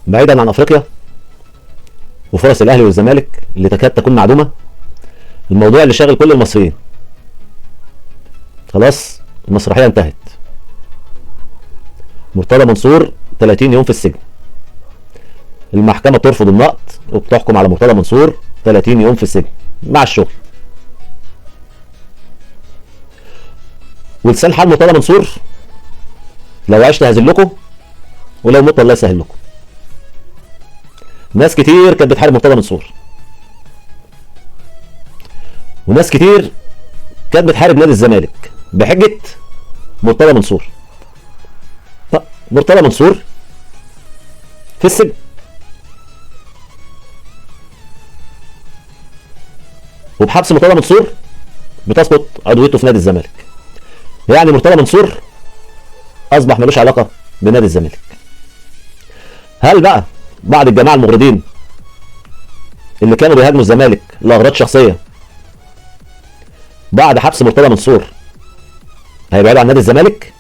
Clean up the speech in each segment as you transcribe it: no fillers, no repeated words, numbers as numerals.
بعيدا عن افريقيا وفرص الاهلي والزمالك اللي تكاد تكون معدومه، الموضوع اللي شاغل كل المصريين خلاص المسرحيه انتهت. مرتضى منصور 30 يوم في السجن. المحكمه بترفض النقض وبتحكم على مرتضى منصور 30 يوم في السجن مع الشغل. ولسان حال مرتضى منصور لو عشت هذلكم ولو مت الله يسهل لكم. ناس كتير كانت بتحارب مرتضى منصور، وناس كتير كانت بتحارب نادي الزمالك بحجه مرتضى منصور. طب مرتضى منصور في السجن، وبحبس مرتضى منصور بتسقط عضويته في نادي الزمالك. يعني مرتضى منصور اصبح ملوش علاقه بنادي الزمالك. هل بقى بعض الجماعه المغرضين اللي كانوا بيهاجموا الزمالك لاغراض شخصيه بعد حبس مرتضى منصور هيبعدوا عن نادي الزمالك،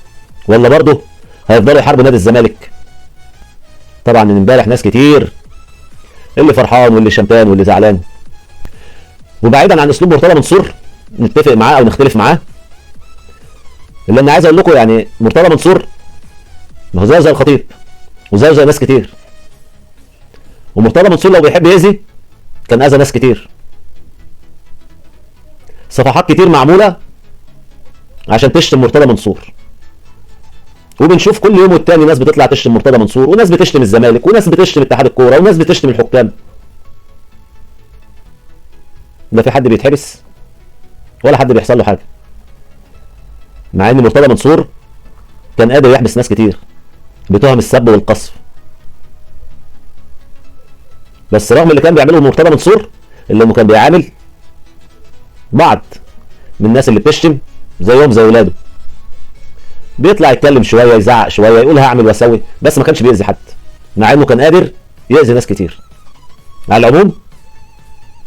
ولا برضه هيفضلوا يحاربوا نادي الزمالك؟ طبعا من امبارح ناس كتير اللي فرحان واللي شمتان واللي زعلان. وبعيدا عن اسلوب مرتضى منصور نتفق معاه او نختلف معاه، اللي انا عايز اقول لكم يعني مرتضى منصور ما هو زي الخطيب وزي ناس كتير. ومرتضى منصور لو بيحب يأذي كان اذى ناس كتير. صفحات كتير معموله عشان تشتم مرتضى منصور، وبنشوف كل يوم والتاني ناس بتطلع تشتم مرتضى منصور، وناس بتشتم الزمالك، وناس بتشتم اتحاد الكوره، وناس بتشتم الحكام. لا في حد بيتحبس ولا حد بيحصل له حاجه، مع ان مرتضى منصور كان قادر يحبس ناس كتير بتهم السب والقذف. بس رغم اللي كان بيعمله مرتضى منصور اللي كان بيعامل بعض من الناس اللي بتشتم زيهم زي ولاده، بيطلع يتكلم شويه يزعق شويه يقول هعمل واسوي، بس ما كانش بيأذي حد، مع انه كان قادر يأذي ناس كتير. على العموم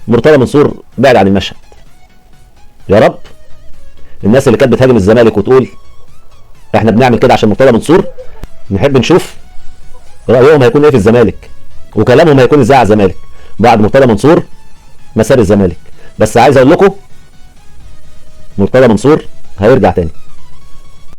مرتضى منصور بعد عن المشهد. يا رب الناس اللي كانت بتهاجم الزمالك وتقول احنا بنعمل كده عشان مرتضى منصور، نحب نشوف رأيهم هيكون ايه في الزمالك وكلامهم هيكون ازاي على الزمالك بعد مرتضى منصور ما ساب الزمالك. بس عايز اقول لكم مرتضى منصور هيرجع تاني.